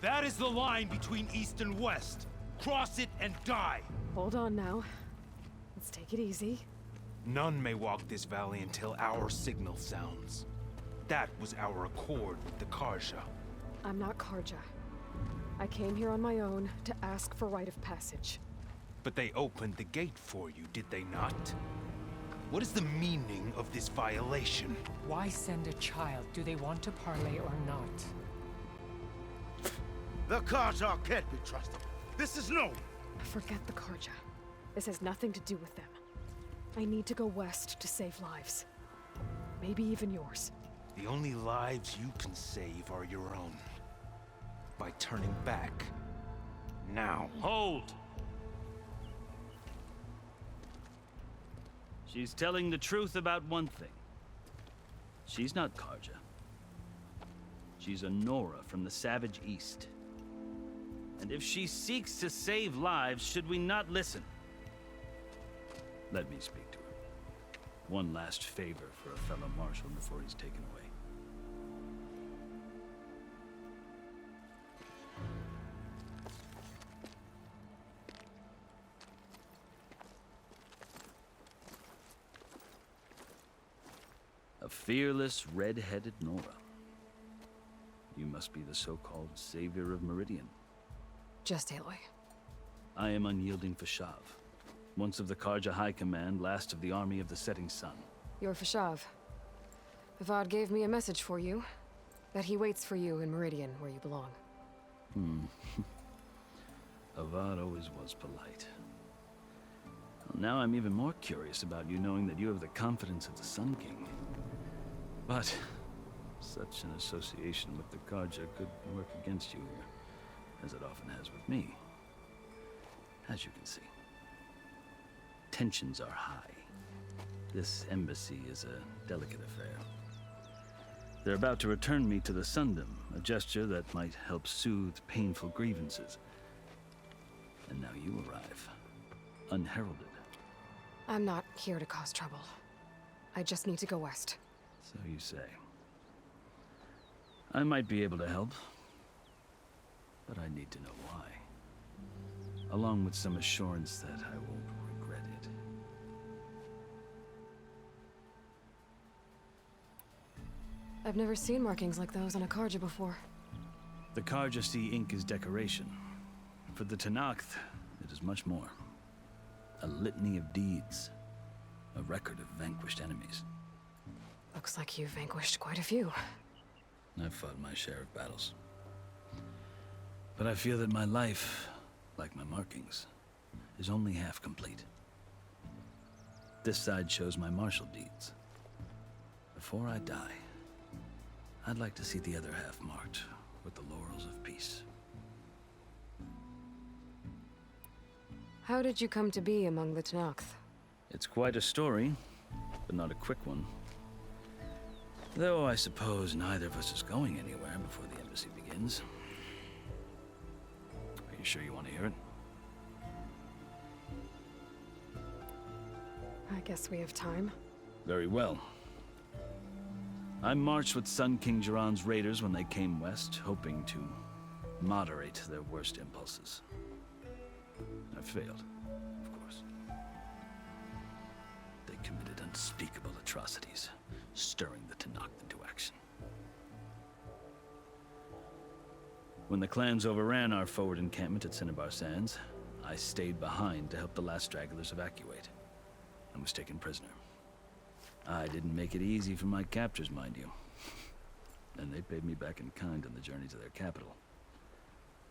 That is the line between East and West. Cross it and die. Hold on now. Let's take it easy. None may walk this valley until our signal sounds. That was our accord with the Karja. I'm not Karja. I came here on my own to ask for rite of passage. But they opened the gate for you, did they not? What is the meaning of this violation? Why send a child? Do they want to parley or not? The Karja can't be trusted. This is known. Forget the Karja. This has nothing to do with them. I need to go west to save lives. Maybe even yours. The only lives you can save are your own. By turning back. Now. Hold! She's telling the truth about one thing. She's not Karja. She's a Nora from the Savage East. And if she seeks to save lives, should we not listen? Let me speak to her. One last favor for a fellow marshal before he's taken away. A fearless, red-headed Nora. You must be the so-called savior of Meridian. Just Aloy. I am unyielding Fashav, once of the Karja High Command, last of the army of the setting sun. You're Fashav. Avad gave me a message for you. That he waits for you in Meridian, where you belong. Avad always was polite. Well, now I'm even more curious about you knowing that you have the confidence of the Sun King. But such an association with the Karja could work against you, as it often has with me. As you can see, tensions are high. This embassy is a delicate affair. They're about to return me to the Sundom, a gesture that might help soothe painful grievances. And now you arrive, unheralded. I'm not here to cause trouble. I just need to go west. So you say. I might be able to help, but I need to know why. Along with some assurance that I won't regret it. I've never seen markings like those on a Karja before. The Karja see ink as decoration. For the Tenakth, it is much more. A litany of deeds. A record of vanquished enemies. Looks like you've vanquished quite a few. I've fought my share of battles. But I feel that my life, like my markings, is only half complete. This side shows my martial deeds. Before I die, I'd like to see the other half marked with the laurels of peace. How did you come to be among the Tenakth? It's quite a story, but not a quick one. Though I suppose neither of us is going anywhere before the embassy begins. Are you sure you want to hear it? I guess we have time. Very well. I marched with Sun King Jiran's raiders when they came west, hoping to moderate their worst impulses. I failed, of course. They committed unspeakable atrocities, stirring the Tenakth into action. When the clans overran our forward encampment at Cinnabar Sands, I stayed behind to help the last stragglers evacuate, and was taken prisoner. I didn't make it easy for my captors, mind you. And they paid me back in kind on the journey to their capital.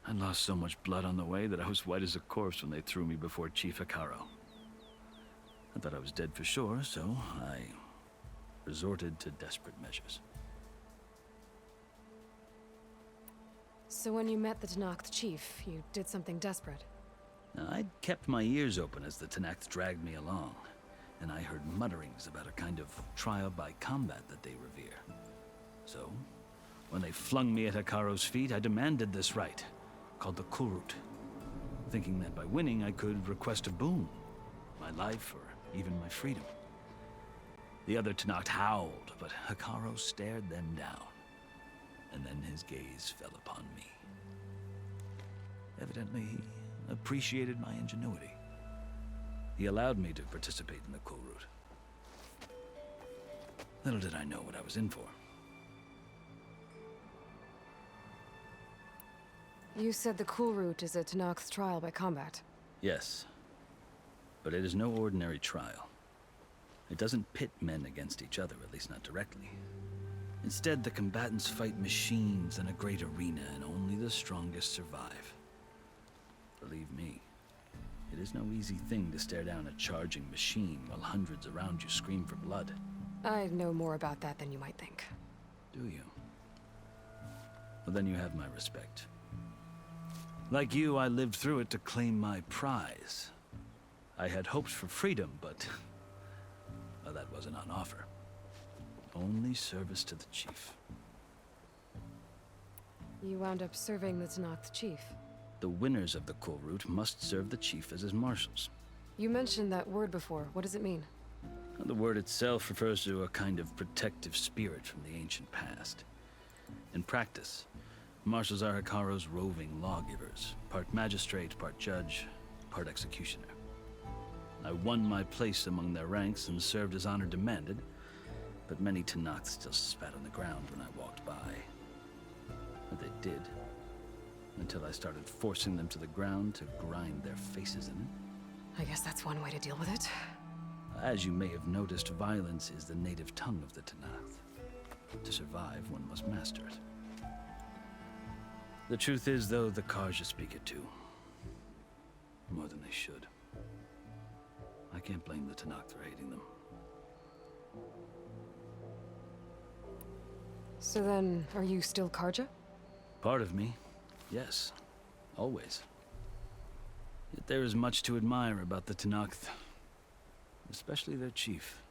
I lost so much blood on the way that I was white as a corpse when they threw me before Chief Hekaro. I thought I was dead for sure, so I resorted to desperate measures. So when you met the Tenakth chief, you did something desperate? Now, I'd kept my ears open as the Tenakth dragged me along, and I heard mutterings about a kind of trial by combat that they revere. So, when they flung me at Hekaro's feet, I demanded this right, called the Kulrut, thinking that by winning I could request a boon, my life or even my freedom. The other Tenakth howled, but Hekaro stared them down, and then his gaze fell upon me. Evidently, he appreciated my ingenuity. He allowed me to participate in the cool route. Little did I know what I was in for. You said the cool route is a Tenakth's trial by combat. Yes, but it is no ordinary trial. It doesn't pit men against each other, at least not directly. Instead, the combatants fight machines in a great arena, and only the strongest survive. Believe me, it is no easy thing to stare down a charging machine while hundreds around you scream for blood. I know more about that than you might think. Do you? Well, then you have my respect. Like you, I lived through it to claim my prize. I had hopes for freedom, but well, that wasn't on offer. Only service to the chief. You wound up serving the Tenakth chief. The winners of the cool route must serve the chief as his marshals. You mentioned that word before. What does it mean? The word itself refers to a kind of protective spirit from the ancient past. In practice, marshals are Hekarro's roving lawgivers, part magistrate, part judge, part executioner. I won my place among their ranks and served as honor demanded, but many Tenakth still spat on the ground when I walked by. But they did, until I started forcing them to the ground to grind their faces in it. I guess that's one way to deal with it. As you may have noticed, violence is the native tongue of the Tenakth. To survive, one must master it. The truth is, though, the Karja speak it too. More than they should. I can't blame the Tenakth for hating them. So then, are you still Karja? Part of me, yes. Always. Yet there is much to admire about the Tenakth. Especially their chief.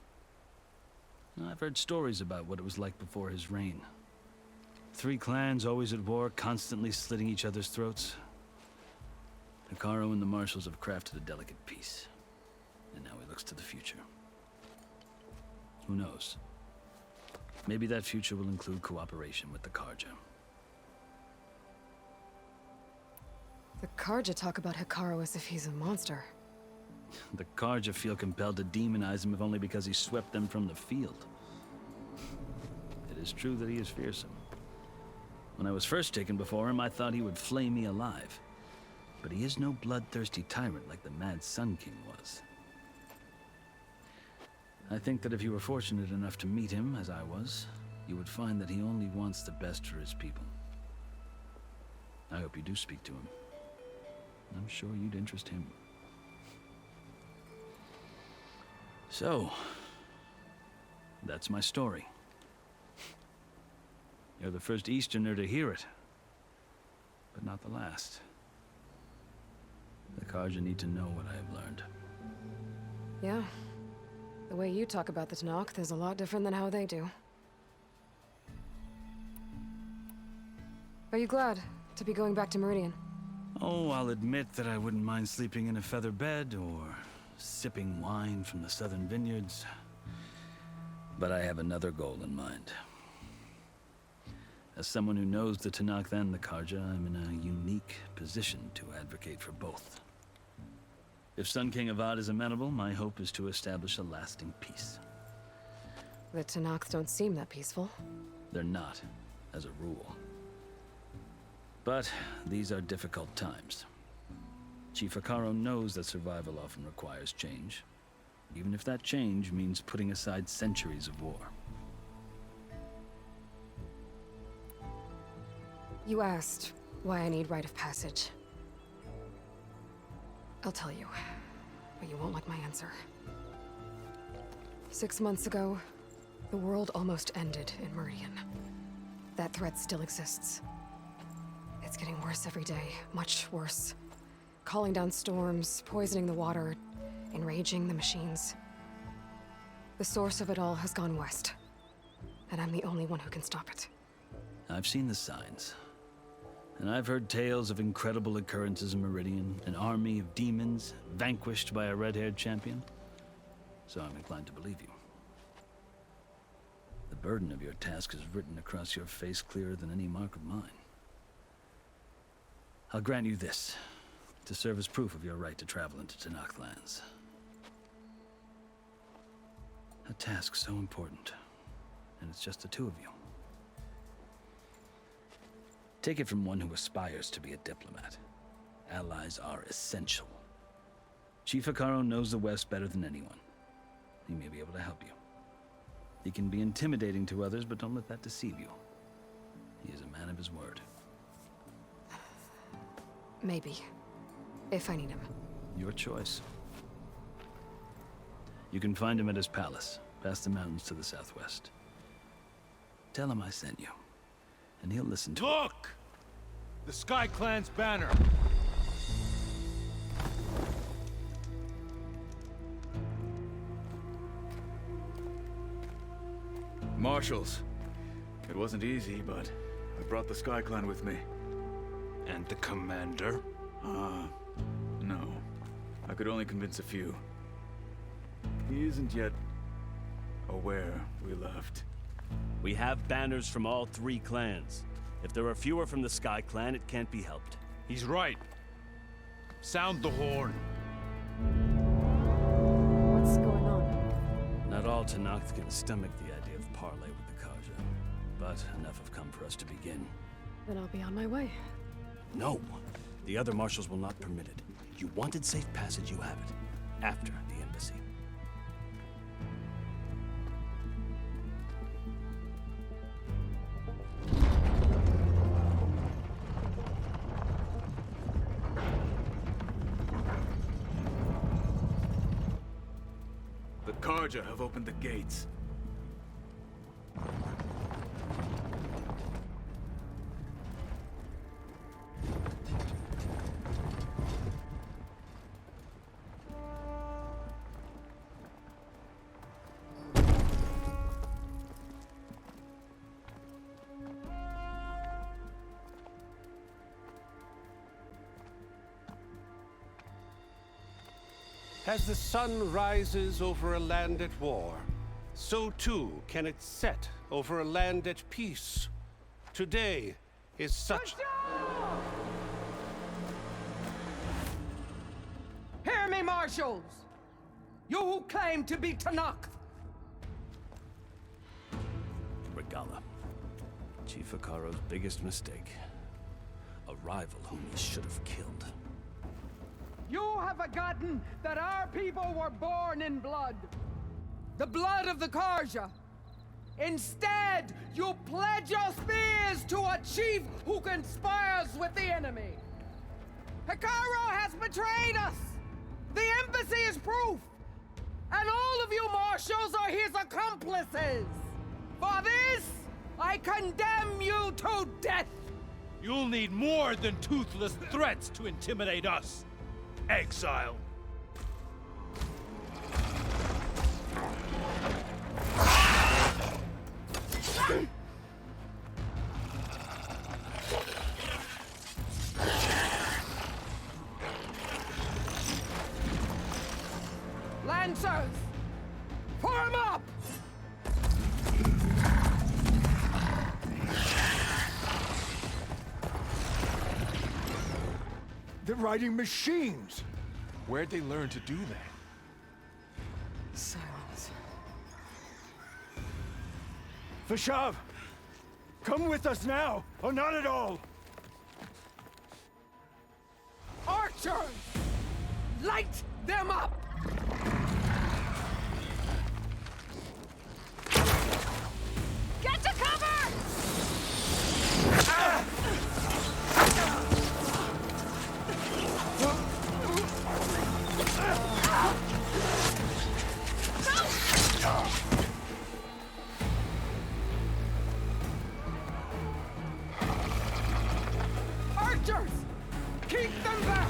I've heard stories about what it was like before his reign. 3 clans always at war, constantly slitting each other's throats. Hekarro and the marshals have crafted a delicate peace. And now he looks to the future. Who knows? Maybe that future will include cooperation with the Karja. The Karja talk about Hekarro as if he's a monster. The Karja feel compelled to demonize him if only because he swept them from the field. It is true that he is fearsome. When I was first taken before him, I thought he would flay me alive. But he is no bloodthirsty tyrant like the Mad Sun King was. I think that if you were fortunate enough to meet him, as I was, you would find that he only wants the best for his people. I hope you do speak to him. I'm sure you'd interest him. So, that's my story. You're the first Easterner to hear it, but not the last. The Karja need to know what I have learned. Yeah. The way you talk about the Tenakth is a lot different than how they do. Are you glad to be going back to Meridian? Oh, I'll admit that I wouldn't mind sleeping in a feather bed or sipping wine from the southern vineyards. But I have another goal in mind. As someone who knows the Tenakth and the Karja, I'm in a unique position to advocate for both. If Sun King Avad is amenable, my hope is to establish a lasting peace. The Tenakth don't seem that peaceful. They're not, as a rule. But these are difficult times. Chief Hekarro knows that survival often requires change, even if that change means putting aside centuries of war. You asked why I need rite of passage. I'll tell you, but you won't like my answer. 6 months ago, the world almost ended in Meridian. That threat still exists. It's getting worse every day, much worse. Calling down storms, poisoning the water, enraging the machines. The source of it all has gone west, and I'm the only one who can stop it. I've seen the signs. And I've heard tales of incredible occurrences in Meridian, an army of demons vanquished by a red-haired champion. So I'm inclined to believe you. The burden of your task is written across your face clearer than any mark of mine. I'll grant you this, to serve as proof of your right to travel into Tenakth lands. A task so important, and it's just the two of you. Take it from one who aspires to be a diplomat. Allies are essential. Chief Hekarro knows the West better than anyone. He may be able to help you. He can be intimidating to others, but don't let that deceive you. He is a man of his word. Maybe. If I need him. Your choice. You can find him at his palace, past the mountains to the southwest. Tell him I sent you, and he'll listen to it. Look! The Sky Clan's banner. Marshals. It wasn't easy, but I brought the Sky Clan with me. And the commander? No. I could only convince a few. He isn't yet aware we left. We have banners from all 3 clans. If there are fewer from the Sky Clan, it can't be helped. He's right. Sound the horn. What's going on? Not all Tenakth can stomach the idea of parley with the Karja, but enough have come for us to begin. Then I'll be on my way. No! The other marshals will not permit it. You wanted safe passage, you have it. After the embassy. The Karja have opened the gates. As the sun rises over a land at war, so too can it set over a land at peace. Today is such... Hear me, marshals! You who claim to be Tenakth! Regala. Chief Hekarro's biggest mistake. A rival whom he should have killed. You have forgotten that our people were born in blood. The blood of the Karja. Instead, you pledge your spears to a chief who conspires with the enemy. Hekarro has betrayed us. The embassy is proof. And all of you marshals are his accomplices. For this, I condemn you to death. You'll need more than toothless threats to intimidate us. Exile. Lancers, form up! They're riding machines! Where'd they learn to do that? Silence. Vashav! Come with us now, or not at all! Archers! Light them up! Get to cover! Archers! Keep them back!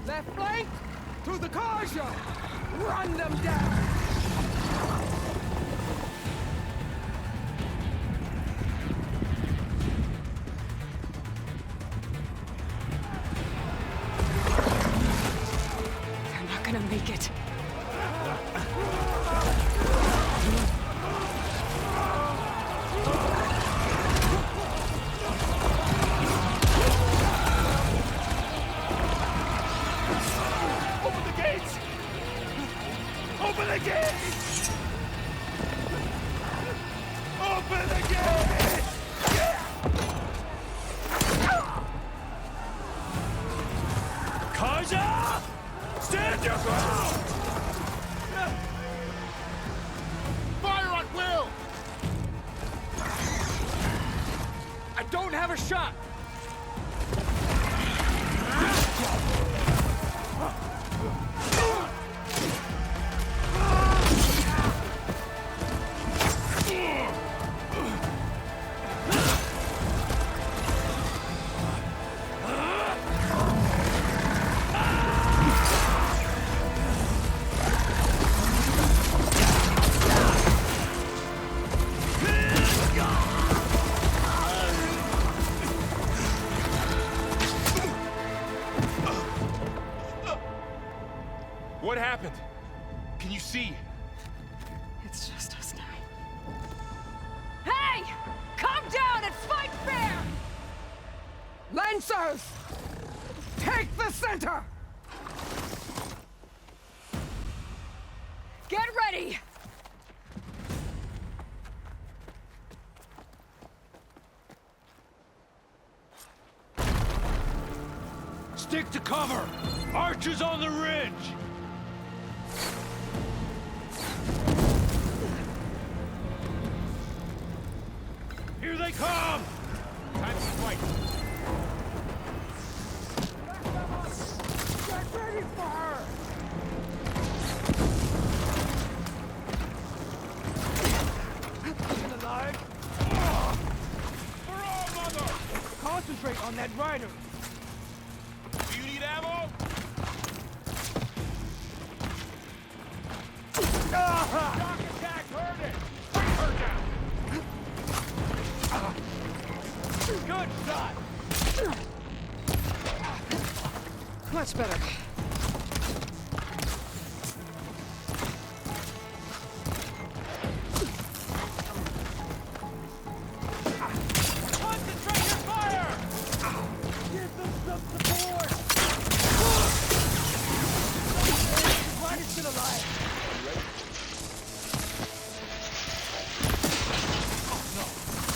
Left flank! To the Karja! Run them down! take it. Open the gates! Open the gates! Open the gates! Kaja! Stand your ground! Fire at will! I don't have a shot! What happened? Can you see? It's just us now. Hey! Come down and fight fair! Lancers! Take the center! Get ready! Stick to cover! Archers on the ridge! Here they come! Time to fight! Get ready for her! Still alive? For all, mother! Concentrate on that rider! Do you need ammo? Shock attack, heard it! Bring her down! Good shot! Much better. Concentrate your fire! Give them some support! Rider's still alive!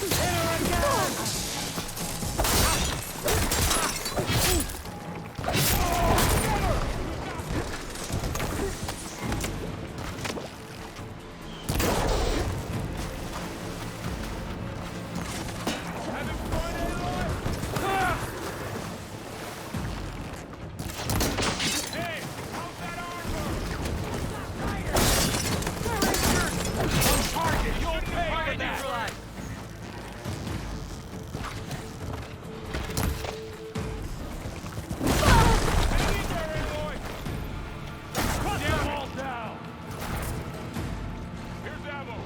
Hit her again! Have him point, Aloy! Hey, how's that armor? On target, you'll pay for that! Hang in there, Aloy! Cut them all down! Here's ammo!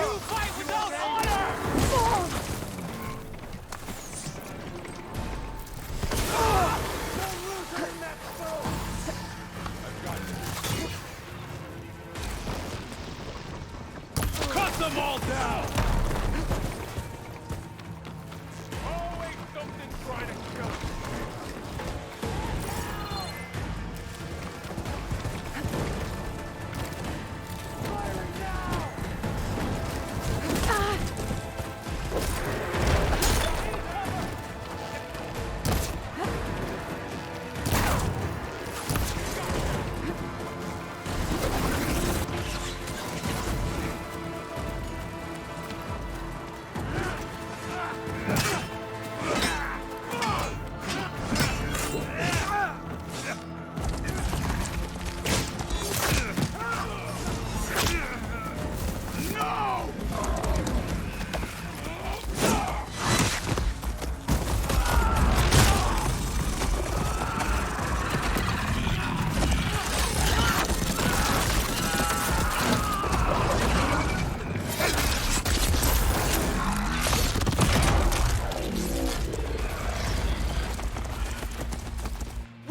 You fight without honor! Don't lose her in that stone! I've got this. Cut them all down! Always something trying to kill us. Firing now!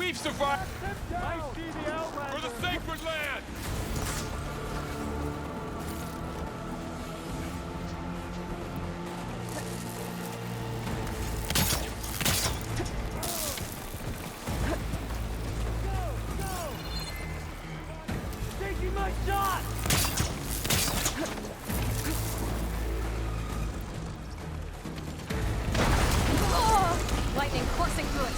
chief survived! I see the outlander. For the sacred land! Taking my shot! Oh! Lightning coursing through it.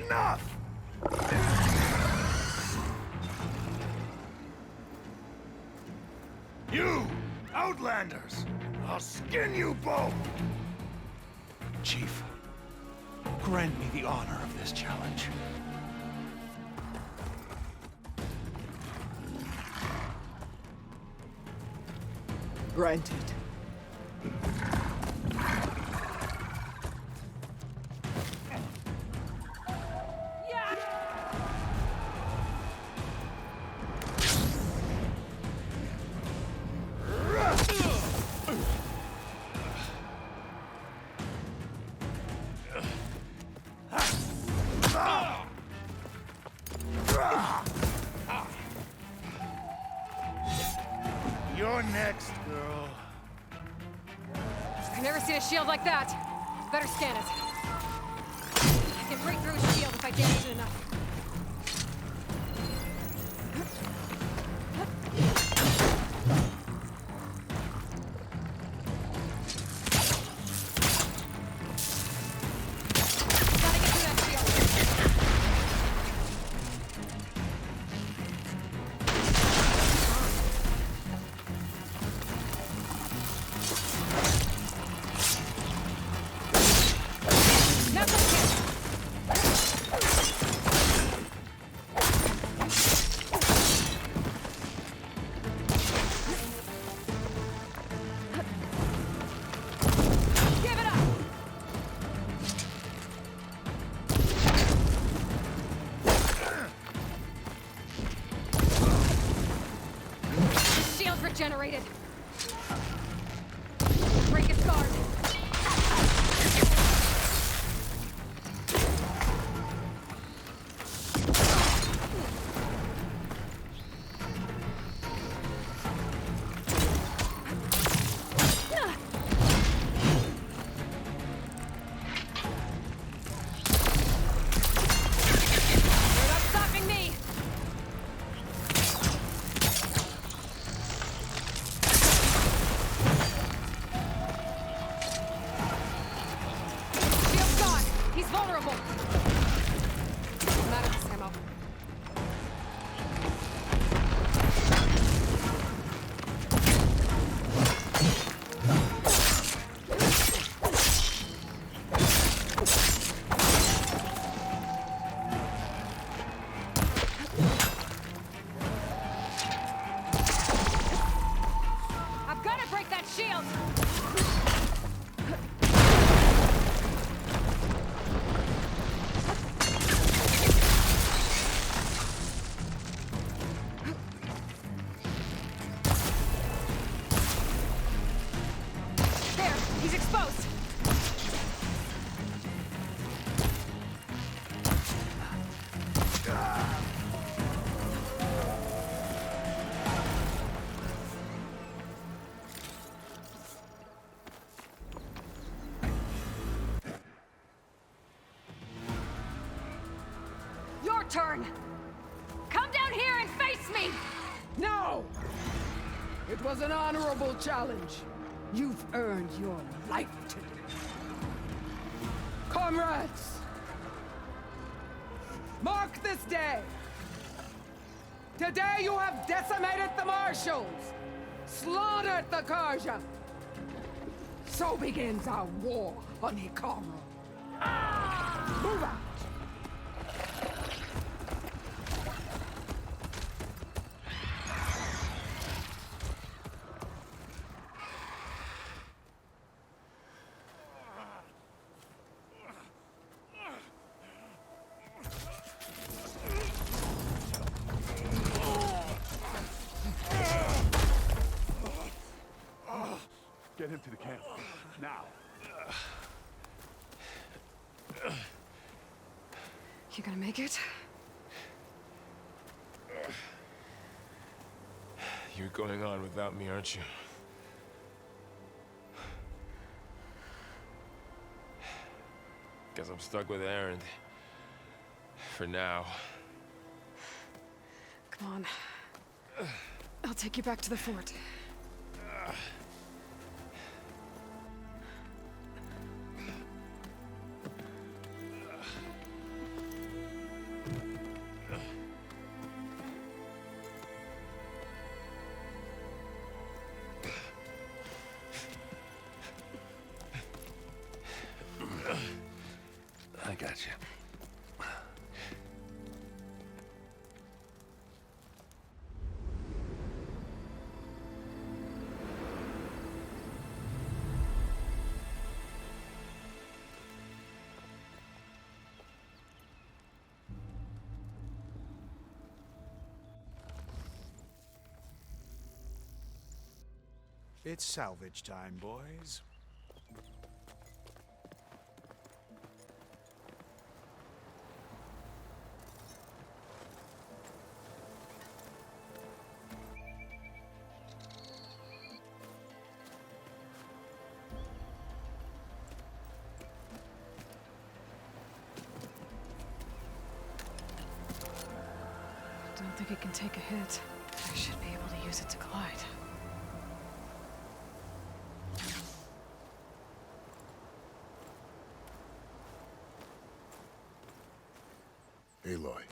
Enough! You, Outlanders! I'll skin you both! Chief, grant me the honor of this challenge. Granted. You're next, girl. I've never seen a shield like that. Better scan it. I can break through a shield if I damage it enough. Gotta get through that shield. Now come here. Give it up. The shield's regenerated. Break its guard. You're not stopping me! Shield's gone! He's vulnerable! I'm out of this ammo. I've got to break that shield! There! He's exposed! Your turn! Come down here! It was an honorable challenge. You've earned your life today. Comrades! Mark this day! Today you have decimated the Marshals! Slaughtered the Karja! So begins our war on Hikaru. Move out! Get him to the camp. Now. You gonna make it? You're going on without me, aren't you? Guess I'm stuck with Aaron. For now. Come on. I'll take you back to the fort. I got you. It's salvage time, boys. Don't think it can take a hit. I should be able to use it to glide. Aloy.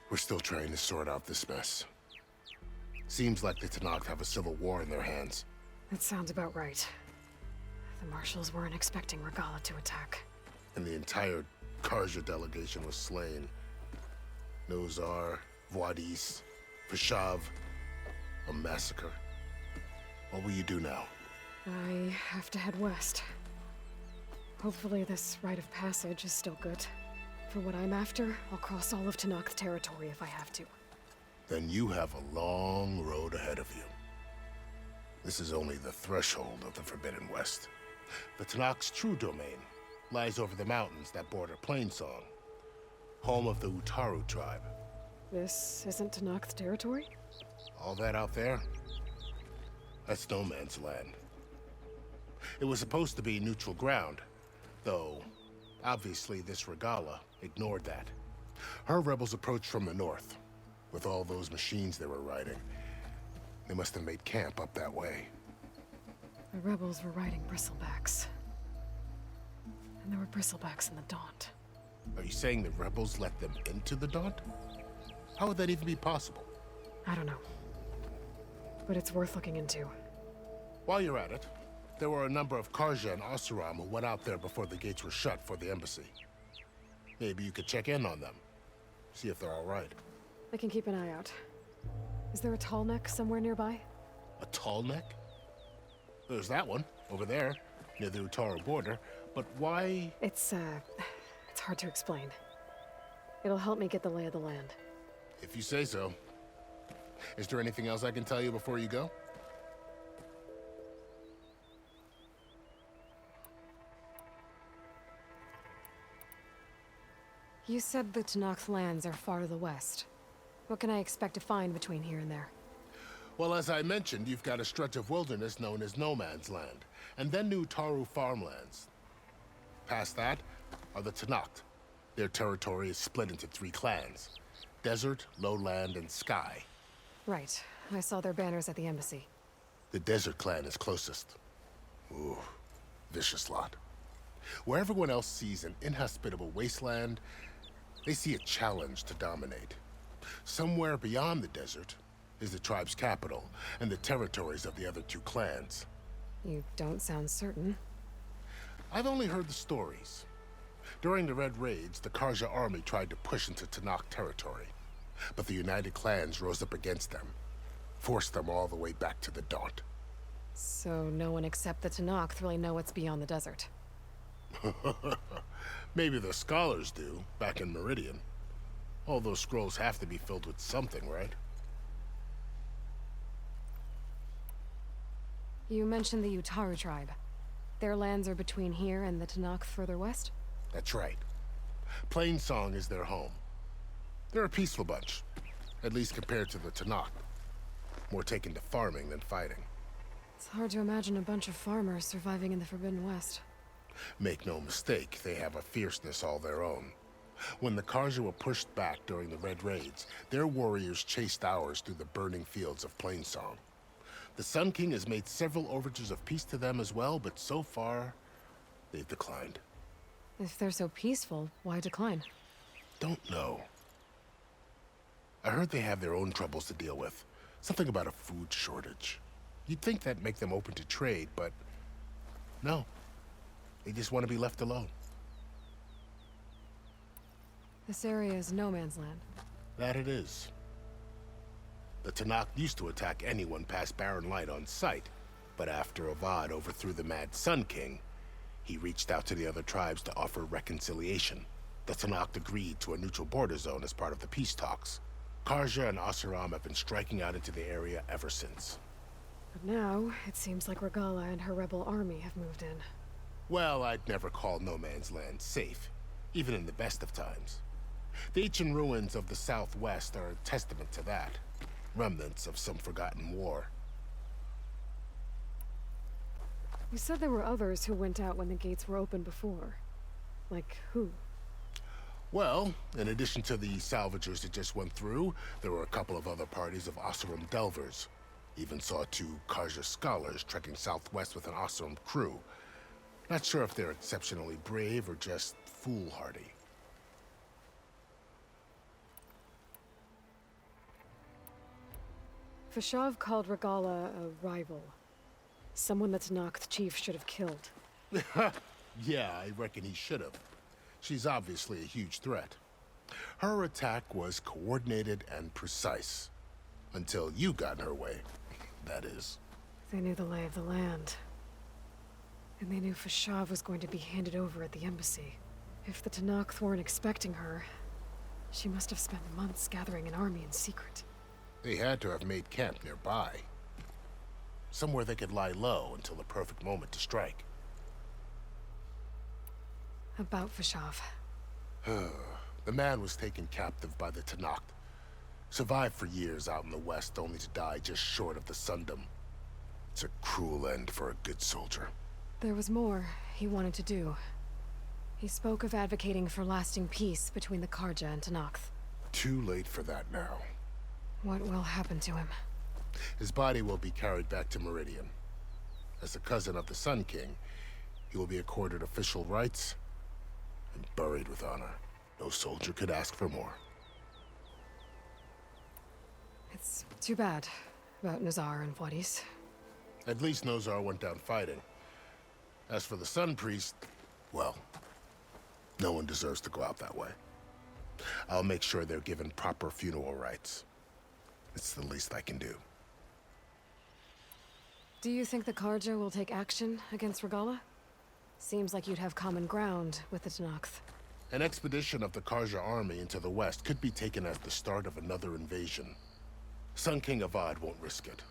We're still trying to sort out this mess. Seems like the Tenakth have a civil war in their hands. That sounds about right. The Marshals weren't expecting Regala to attack. And the entire Karja delegation was slain. Nozar, Voidis, Fashav. A massacre. What will you do now? I have to head west. Hopefully this rite of passage is still good. For what I'm after, I'll cross all of Tenakth territory if I have to. Then you have a long road ahead of you. This is only the threshold of the Forbidden West. The Tenakth's true domain lies over the mountains that border Plainsong, home of the Utaru tribe. This isn't Tenakth territory? All that out there? That's no man's land. It was supposed to be neutral ground, though obviously this Regala ignored that. Her rebels approached from the north, with all those machines they were riding. They must have made camp up that way. The rebels were riding bristlebacks. And there were bristlebacks in the Daunt. Are you saying the rebels let them into the Daunt? How would that even be possible? I don't know. But it's worth looking into. While you're at it, there were a number of Karja and Oseram who went out there before the gates were shut for the embassy. Maybe you could check in on them. See if they're all right. I can keep an eye out. Is there a tall neck somewhere nearby? A tall neck? There's that one, over there, near the Utaru border. But why? It's hard to explain. It'll help me get the lay of the land. If you say so. Is there anything else I can tell you before you go? You said the Tenakth lands are far to the west. What can I expect to find between here and there? Well, as I mentioned, you've got a stretch of wilderness known as No Man's Land, and then New Taru farmlands. Past that are the Tenakth. Their territory is split into 3 clans: Desert, Lowland, and Sky. Right. I saw their banners at the embassy. The Desert Clan is closest. Ooh, vicious lot. Where everyone else sees an inhospitable wasteland, they see a challenge to dominate. Somewhere beyond the desert is the tribe's capital and the territories of the other two clans. You don't sound certain. I've only heard the stories. During the Red Raids, the Karja army tried to push into Tanakh territory, but the United Clans rose up against them, forced them all the way back to the Daunt. So no one except the Tanakh really know what's beyond the desert. Maybe the scholars do, back in Meridian. All those scrolls have to be filled with something, right? You mentioned the Utaru tribe. Their lands are between here and the Tanakh further west? That's right. Plainsong is their home. They're a peaceful bunch, at least compared to the Tanakh. More taken to farming than fighting. It's hard to imagine a bunch of farmers surviving in the Forbidden West. Make no mistake, they have a fierceness all their own. When the Karja were pushed back during the Red Raids, their warriors chased ours through the burning fields of Plainsong. The Sun King has made several overtures of peace to them as well, but so far, they've declined. If they're so peaceful, why decline? Don't know. I heard they have their own troubles to deal with. Something about a food shortage. You'd think that'd make them open to trade, but no. They just want to be left alone. This area is no man's land. That it is. The Tanakh used to attack anyone past Barren Light on sight, but after Avad overthrew the Mad Sun King, he reached out to the other tribes to offer reconciliation. The Tanakh agreed to a neutral border zone as part of the peace talks. Karja and Asuram have been striking out into the area ever since. But now, it seems like Regala and her rebel army have moved in. Well, I'd never call no man's land safe, even in the best of times. The ancient ruins of the Southwest are a testament to that. Remnants of some forgotten war. You said there were others who went out when the gates were open before. Like who? Well, in addition to the salvagers that just went through, there were a couple of other parties of Asuram delvers. Even saw 2 Karja scholars trekking southwest with an Asuram crew. Not sure if they're exceptionally brave or just foolhardy. Fashav called Regala a rival. Someone that Tanakh chief should have killed. Yeah, I reckon he should have. She's obviously a huge threat. Her attack was coordinated and precise. Until you got in her way, that is. They knew the lay of the land. And they knew Fashav was going to be handed over at the embassy. If the Tanakh weren't expecting her, she must have spent months gathering an army in secret. They had to have made camp nearby. Somewhere they could lie low until the perfect moment to strike. About Fashav. The man was taken captive by the Tanakh. Survived for years out in the west, only to die just short of the Sundom. It's a cruel end for a good soldier. There was more he wanted to do. He spoke of advocating for lasting peace between the Karja and Tanakh. Too late for that now. What will happen to him? His body will be carried back to Meridian. As a cousin of the Sun King, he will be accorded official rights and buried with honor. No soldier could ask for more. It's too bad about Nazar and Wadis. At least Nozar went down fighting. As for the Sun Priest, well, no one deserves to go out that way. I'll make sure they're given proper funeral rites. It's the least I can do. Do you think the Karja will take action against Regala? Seems like you'd have common ground with the Tanakh. An expedition of the Karja army into the west could be taken as the start of another invasion. Sun King Avad won't risk it.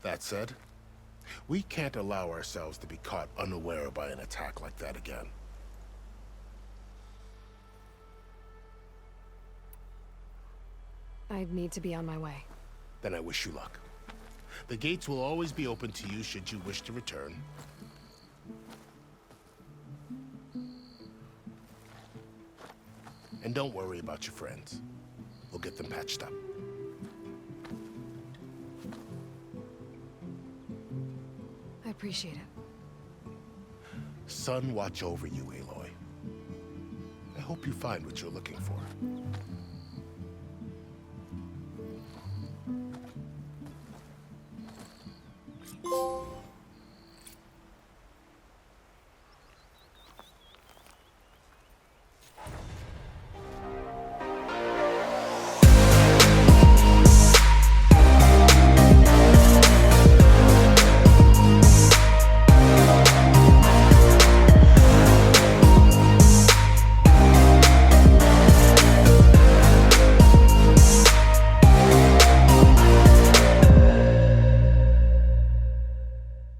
That said, we can't allow ourselves to be caught unaware by an attack like that again. I'd need to be on my way. Then I wish you luck. The gates will always be open to you should you wish to return. And don't worry about your friends. We'll get them patched up. appreciate it. Sun watch over you, Aloy. I hope you find what you're looking for.